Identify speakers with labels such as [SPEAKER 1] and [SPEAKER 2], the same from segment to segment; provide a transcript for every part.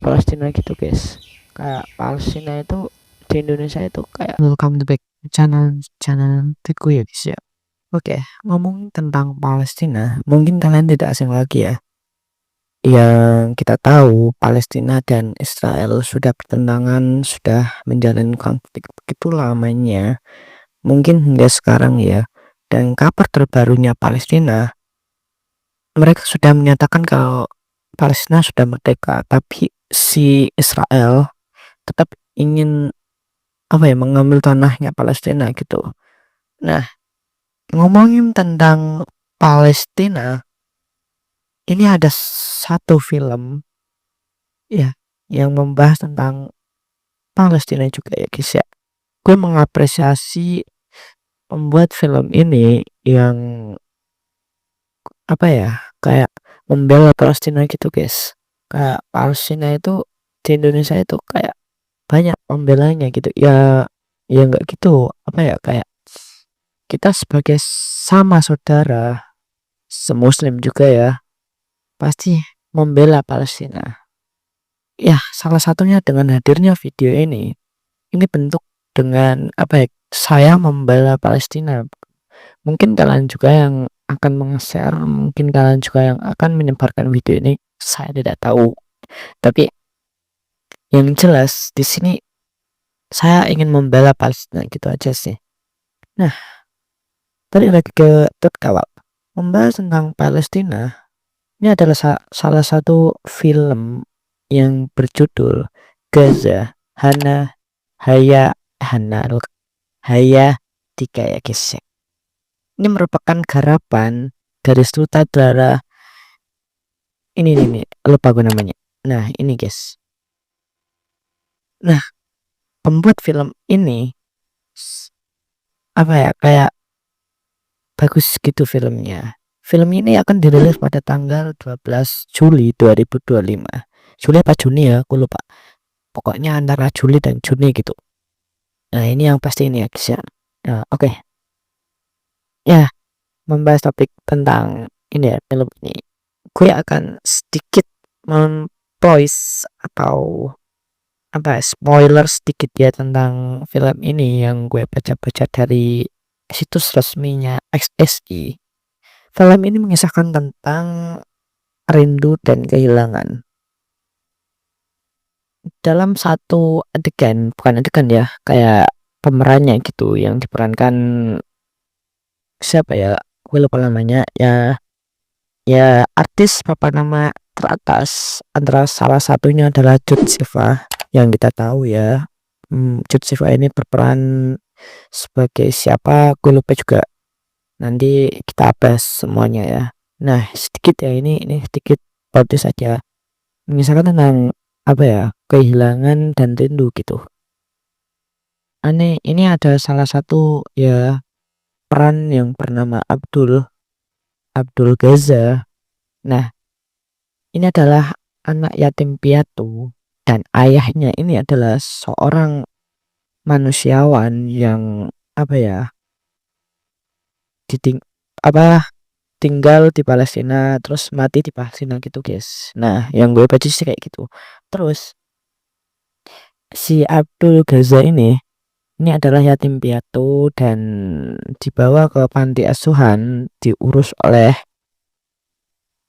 [SPEAKER 1] Palestina gitu guys. Kayak Palestina itu di Indonesia itu kayak
[SPEAKER 2] Welcome back channel Teku ya guys ya. Oke, ngomongin tentang Palestina, mungkin kalian tidak asing lagi ya. Yang kita tahu Palestina dan Israel sudah bertentangan, sudah menjalin konflik begitu lamanya, mungkin hingga sekarang ya. Dan kabar terbarunya Palestina, mereka sudah menyatakan kalau Palestina sudah merdeka, tapi si Israel tetap ingin mengambil tanahnya Palestina gitu. Nah, ngomongin tentang Palestina, ini ada satu film ya yang membahas tentang Palestina juga ya guys ya. Gue mengapresiasi pembuat film ini yang kayak membela Palestina gitu guys. Kayak Palestina itu di Indonesia itu kayak banyak pembelanya gitu ya. Ya nggak gitu, kayak kita sebagai sama saudara semuslim juga ya pasti membela Palestina. Ya, salah satunya dengan hadirnya video ini. Ini bentuk dengan saya membela Palestina. Mungkin kalian juga yang akan meng-share, mungkin kalian juga yang akan menyebarkan video ini. Saya tidak tahu. Tapi yang jelas di sini saya ingin membela Palestina gitu aja sih. Nah, tadi lagi ke kawal. Membahas tentang Palestina. Ini adalah salah satu film yang berjudul Gaza Hana Haya 3 ya guys. Ini merupakan garapan dari sutradara ini lupa gue namanya. Nah ini guys. Nah pembuat film ini kayak bagus gitu filmnya. Film ini akan dirilis pada tanggal 12 Juli 2025. Juli apa Juni ya, aku lupa. Pokoknya antara Juli dan Juni gitu. Nah ini yang pasti ini ya guys ya. Nah, oke. Ya, membahas topik tentang ini ya film ini. Gue akan sedikit memvoice atau spoiler sedikit ya tentang film ini yang gue baca-baca dari situs resminya XSI. Film ini mengisahkan tentang rindu dan kehilangan. Dalam satu adegan, bukan adegan ya, kayak pemerannya gitu yang diperankan siapa ya? Gue lupa namanya ya. Ya artis papa nama teratas antara salah satunya adalah Cut Siva yang kita tahu ya. Cut Siva ini berperan sebagai siapa? Gue lupa juga. Nanti kita bahas semuanya ya. Nah sedikit ya ini sedikit bagus saja mengisahkan tentang kehilangan dan rindu gitu. Ini ada salah satu ya peran yang bernama Abdul Gaza. Nah ini adalah anak yatim piatu dan ayahnya ini adalah seorang manusiawan yang diting tinggal di Palestina terus mati di Palestina gitu guys. Nah yang gue baca sih kayak gitu. Terus si Abdul Gaza ini adalah yatim piatu dan dibawa ke panti asuhan diurus oleh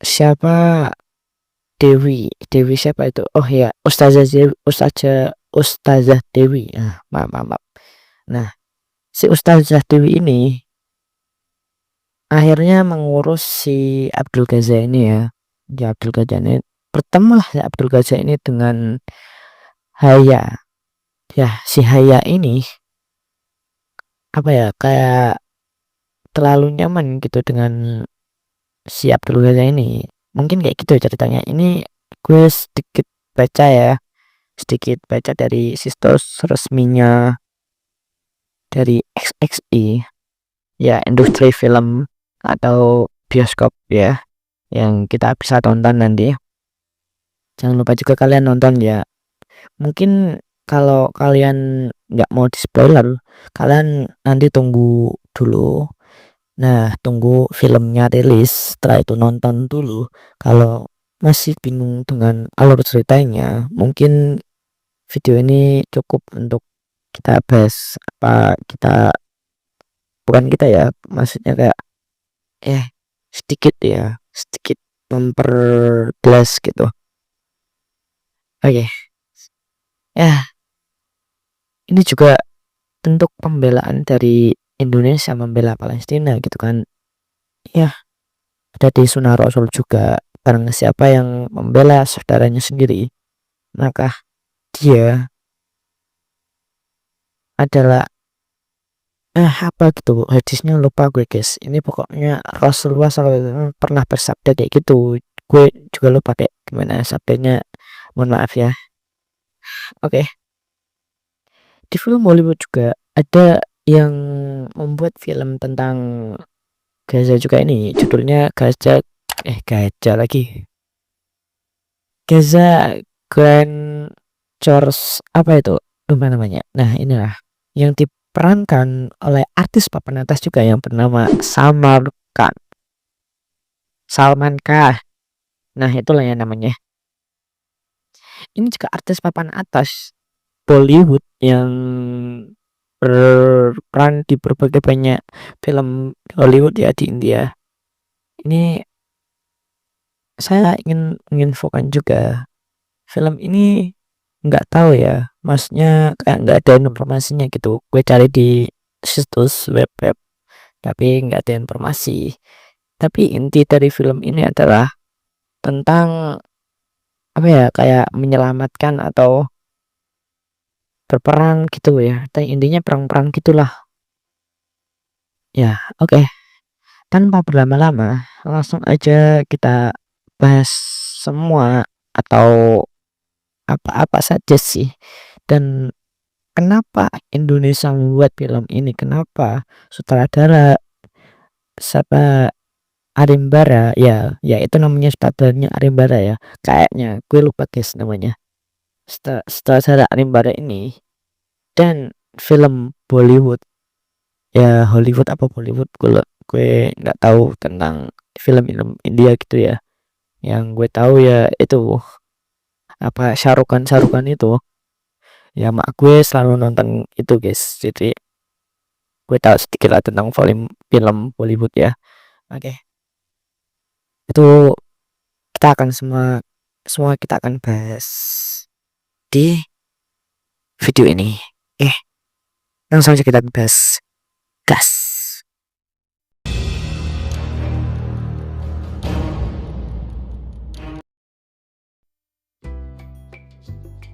[SPEAKER 2] siapa Dewi siapa itu? Oh ya Ustazah Dewi. Maaf. Nah si Ustazah Dewi ini akhirnya mengurus si Abdul Gaza ini ya. Abdul Gaza ini bertemulah si Abdul Gaza ini dengan Haya. Ya si Haya ini kayak terlalu nyaman gitu dengan si Abdul Gaza ini. Mungkin kayak gitu ceritanya. Ini gue sedikit baca dari situs resminya dari XXI ya, industri film atau bioskop ya yang kita bisa tonton nanti. Jangan lupa juga kalian nonton ya. Mungkin kalau kalian nggak mau di spoiler, kalian nanti tunggu dulu. Nah tunggu filmnya rilis, setelah itu nonton dulu. Kalau masih bingung dengan alur ceritanya, mungkin video ini cukup untuk kita bahas, apa kita bukan kita ya, maksudnya kayak sedikit ya, sedikit memperjelas gitu. Oke, ya ini juga bentuk pembelaan dari Indonesia membela Palestina gitu kan. Ya, ada di Sunnah Rasul juga, barang siapa yang membela saudaranya sendiri, maka dia adalah apa gitu hadisnya lupa gue guys, ini pokoknya Rasulullah SAW pernah bersabda kayak gitu, gue juga lupa kayak gimana sabdanya, mohon maaf ya. Oke, di film Hollywood juga ada yang membuat film tentang Gaza juga, ini judulnya Gaza lagi, Gaza Grand Chores apa itu lupa namanya. Nah inilah yang diperankan oleh artis papan atas juga yang bernama Salman Khan. Nah itulah yang namanya. Ini juga artis papan atas Bollywood yang berperan di berbagai banyak film Hollywood ya di India. Ini saya ingin menginfokan juga, film ini nggak tahu ya, maksudnya kayak nggak ada informasinya gitu, gue cari di situs web tapi nggak ada informasi. Tapi inti dari film ini adalah tentang apa ya, kayak menyelamatkan atau berperang gitu ya, tapi intinya perang-perang gitulah ya. Oke, tanpa berlama-lama langsung aja kita bahas semua atau apa-apa saja sih, dan kenapa Indonesia membuat film ini, kenapa sutradara siapa Arimbara ya itu namanya, sutradaranya Arimbara ya kayaknya, gue lupa guys namanya, sutradara Arimbara ini, dan film Bollywood ya, Hollywood apa Bollywood, gue nggak tahu tentang film India gitu ya. Yang gue tahu ya itu apa, Shahrukh Khan itu ya, mak gue selalu nonton itu guys, jadi gue tahu sedikit lah tentang film Bollywood ya. Oke, itu kita akan semua kita akan bahas di video ini. Langsung aja kita bahas, gas.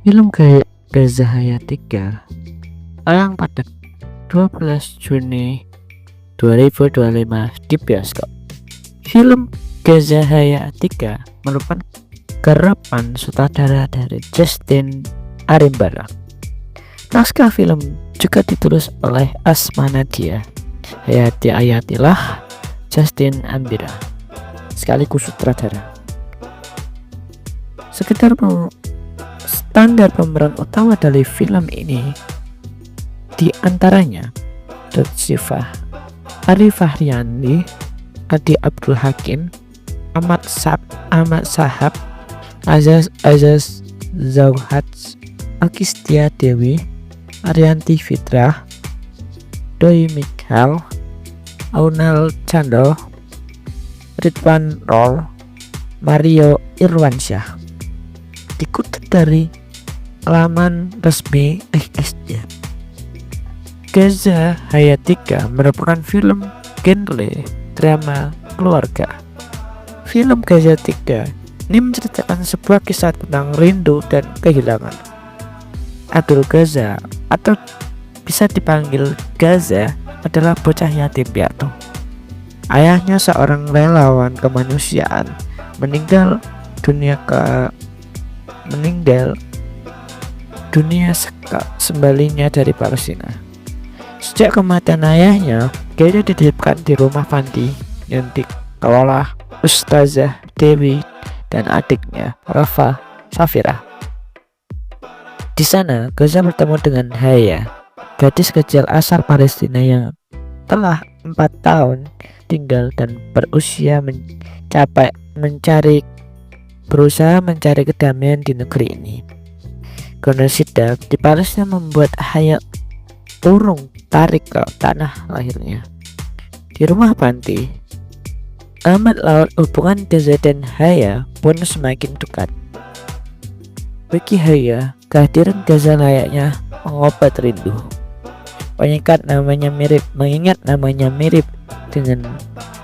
[SPEAKER 2] Film Gaza Hayatika tayang pada 12 Juni 2025 di bioskop. Film Gaza Hayatika merupakan garapan sutradara dari Justin Arimbara. Naskah film juga ditulis oleh Asma Nadia Hayatilah Justin Ambira sekaligus sutradara. Sekedar standar pemeran utama dari film ini diantaranya Lutfia Arifahriani, Adi Abdul Hakim, Ahmad Sahab, Azaz Zauhad, Akistia Dewi, Arianti Fitrah, Doi Mikhail, Aunel Chandra, Ridwan Rol, Mario Irwansyah. Dikutip dari laman resmi ISD, Gaza Hayatika merupakan film genre drama keluarga. Film Gaza Hayatika ini menceritakan sebuah kisah tentang rindu dan kehilangan. Abdul Gaza atau bisa dipanggil Gaza adalah bocah yatim piatu. Ayahnya seorang relawan kemanusiaan meninggal dunia sembalinya dari Palestina. Sejak kematian ayahnya, Gaza dititipkan di rumah panti yang dikelola Ustazah Dewi dan adiknya Rafa Safira. Di sana, Gaza bertemu dengan Haya, gadis kecil asal Palestina yang telah 4 tahun tinggal dan berusia mencari berusaha mencari kedamaian di negeri ini. Genosida di Palestina membuat Haya urung tarik ke tanah lahirnya. Di rumah panti, amat laut hubungan Gaza dan Haya pun semakin dekat. Bagi Haya, kehadiran Gaza layaknya mengobat rindu. Mengingat namanya mirip dengan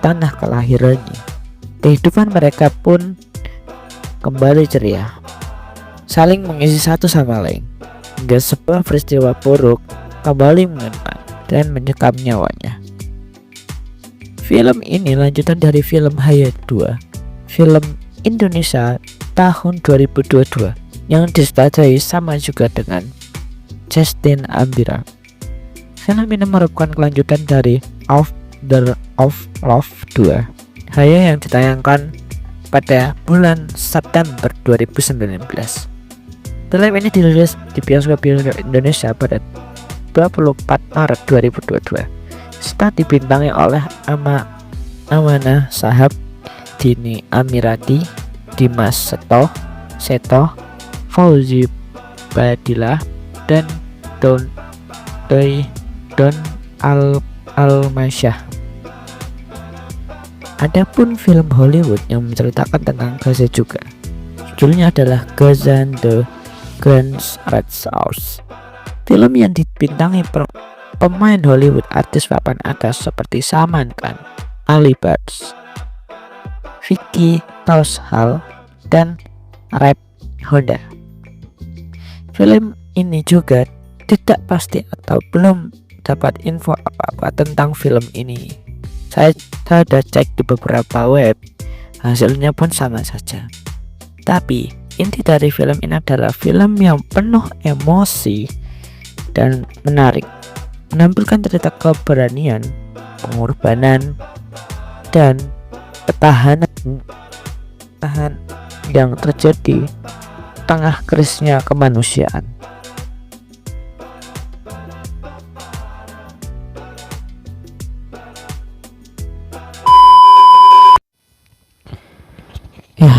[SPEAKER 2] tanah kelahirannya. Kehidupan mereka pun kembali ceria, saling mengisi satu sama lain, hingga sebuah peristiwa buruk kembali mengenang dan menyekam nyawanya. Film ini lanjutan dari film Haya 2, film Indonesia tahun 2022 yang disutradarai sama juga dengan Justin Ambira. Film ini merupakan kelanjutan dari Of Love 2, Haya yang ditayangkan pada bulan September 2019. Film ini dirilis di bioskop Indonesia pada 24 Maret 2022. Serta dibintangi oleh Amanah Shahab, Dini Amirati, Dimas Seto, Fauzi Badillah, dan Don Almasyah. Adapun film Hollywood yang menceritakan tentang Gaza juga, judulnya adalah Gaza and the Grand Red House. Film yang dibintangi pemain Hollywood artis papan atas seperti Salman Khan, Ali Bars, Vicky Kaushal, dan Rap Honda. Film ini juga tidak pasti atau belum dapat info apa-apa tentang film ini. Saya sudah cek di beberapa web, hasilnya pun sama saja. Tapi inti dari film ini adalah film yang penuh emosi dan menarik, menampilkan cerita keberanian, pengorbanan, dan ketahanan yang terjadi tengah krisisnya kemanusiaan. Ya,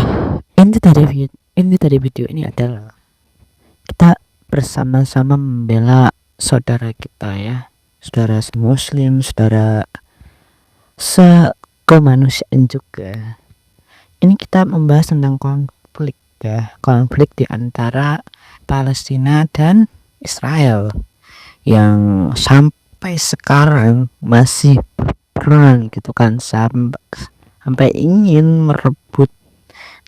[SPEAKER 2] inti dari video ini adalah kita bersama-sama membela saudara kita ya, saudara muslim, saudara sekemanusiaan juga. Ini kita membahas tentang konflik ya, konflik di antara Palestina dan Israel yang sampai sekarang masih berperang gitu kan, sampai ingin merebut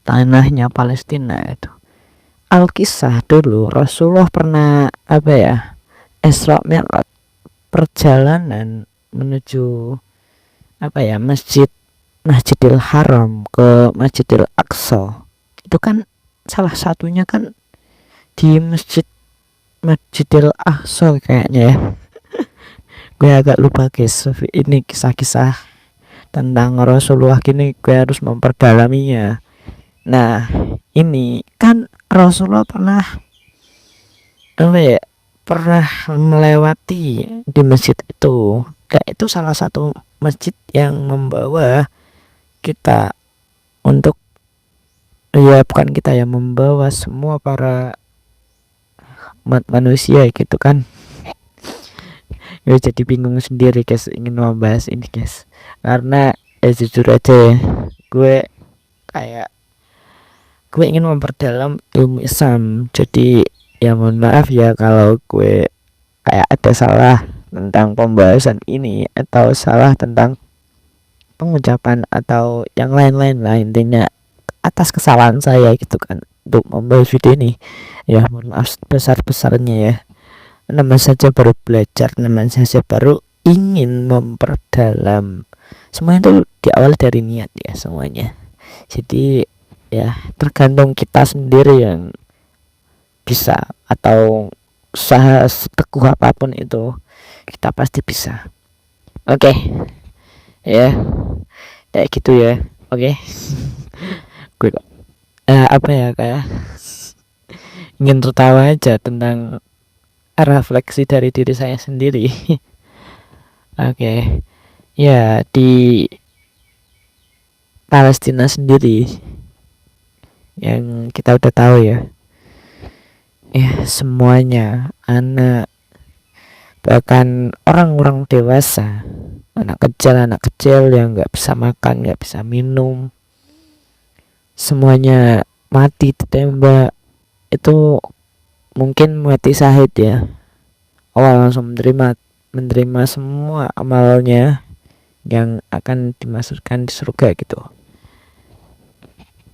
[SPEAKER 2] tanahnya Palestina itu. Alkisah dulu Rasulullah pernah Isra Mi'raj, perjalanan menuju Masjidil Haram ke Masjidil Aqsa. Itu kan salah satunya kan di Masjidil Aqsa kayaknya ya. Gue agak lupa guys, ini kisah-kisah tentang Rasulullah gini gue harus memperdalaminya. Nah, ini kan Rasulullah pernah melewati di masjid itu. Kayak itu salah satu masjid yang membawa kita untuk bukan kita ya, membawa semua para umat manusia gitu kan. Ya jadi bingung sendiri guys ingin membahas ini guys, karena jujur aja ya, gue ingin memperdalam ilmu Islam. Jadi ya mohon maaf ya kalau gue kayak ada salah tentang pembahasan ini atau salah tentang pengucapan atau yang lain-lain lah. Intinya atas kesalahan saya gitu kan untuk membahas video ini, ya mohon maaf besar-besarnya ya. Namanya saja baru belajar, namanya saja baru ingin memperdalam. Semuanya itu diawali dari niat ya semuanya. Jadi ya tergantung kita sendiri yang bisa, atau usaha seteguh apapun itu kita pasti bisa. Oke. Ya kayak gitu ya. Oke. Gue kayak ingin tertawa aja tentang refleksi dari diri saya sendiri. Oke. Ya di Palestina sendiri yang kita udah tahu ya. Ya semuanya, anak, bahkan orang-orang dewasa, anak kecil yang nggak bisa makan, nggak bisa minum, semuanya mati ditembak. Itu mungkin mati syahid ya. Awal langsung menerima semua amalnya yang akan dimasukkan di surga gitu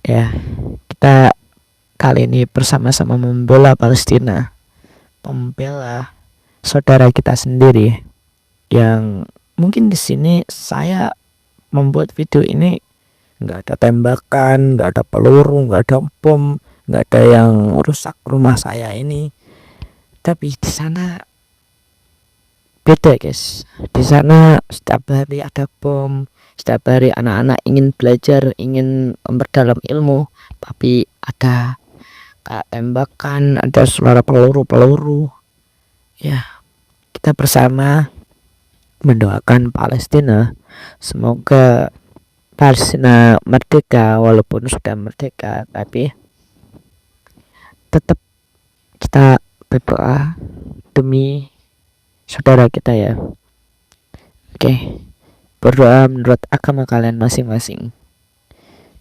[SPEAKER 2] ya. Kita kali ini bersama-sama membela Palestina, membela saudara kita sendiri. Yang mungkin di sini saya membuat video ini nggak ada tembakan, nggak ada peluru, nggak ada bom, nggak ada yang rusak rumah saya ini. Tapi di sana beda guys. Di sana setiap hari ada bom, setiap hari anak-anak ingin belajar, ingin memperdalam ilmu, tapi ada kayak tembakan, ada suara peluru ya. Kita bersama mendoakan Palestina, semoga Palestina merdeka. Walaupun sudah merdeka, tapi tetap kita berdoa demi saudara kita ya. Oke, berdoa menurut agama kalian masing-masing.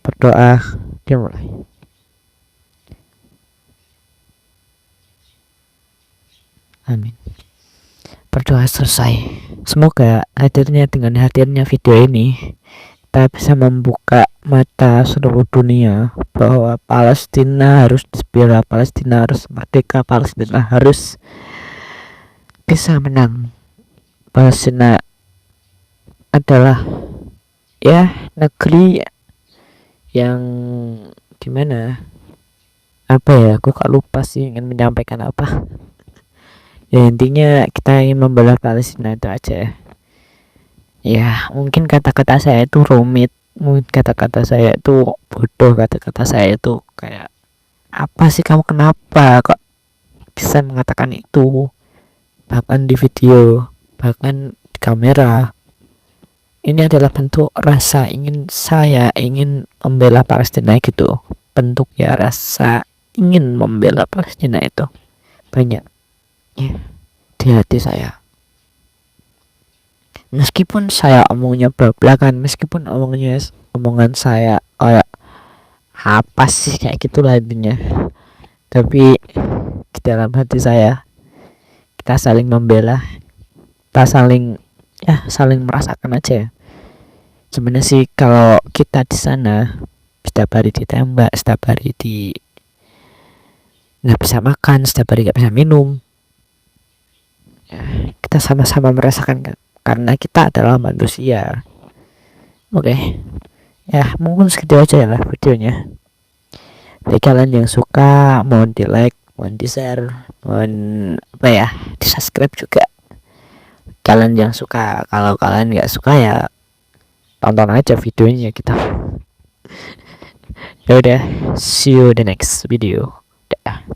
[SPEAKER 2] Berdoa dimulai. Amin. Berdoa selesai. Semoga dengan hadirnya video ini kita bisa membuka mata seluruh dunia bahwa Palestina harus dibela, Palestina harus merdeka, Palestina harus bisa menang. Palestina adalah ya negeri yang gimana, apa ya, aku gak lupa sih ingin menyampaikan apa. Ya intinya kita ingin membela Palestina itu aja ya. Mungkin kata-kata saya itu rumit, mungkin kata-kata saya itu bodoh, kata-kata saya itu kayak apa sih, kamu kenapa kok bisa mengatakan itu, bahkan di video, bahkan di kamera. Ini adalah bentuk rasa saya ingin membela Palestina gitu. Bentuk ya rasa ingin membela Palestina itu banyak ya di hati saya. Meskipun saya omongnya belak-belakan, meskipun omongan saya kayak apa sih kayak gitulah intinya, tapi di dalam hati saya kita saling membela, kita saling merasakan aja. Sebenarnya sih kalau kita di sana setiap hari ditembak, setiap hari nggak bisa makan, setiap hari nggak bisa minum, kita sama-sama merasakan kan, karena kita adalah manusia. Oke, ya mungkin segitu aja lah videonya. Bagi kalian yang suka, mohon di like, mohon di share, mohon di subscribe juga. Kalian yang suka, kalau kalian nggak suka ya tonton aja videonya kita. Ya udah, see you the next video. Dah.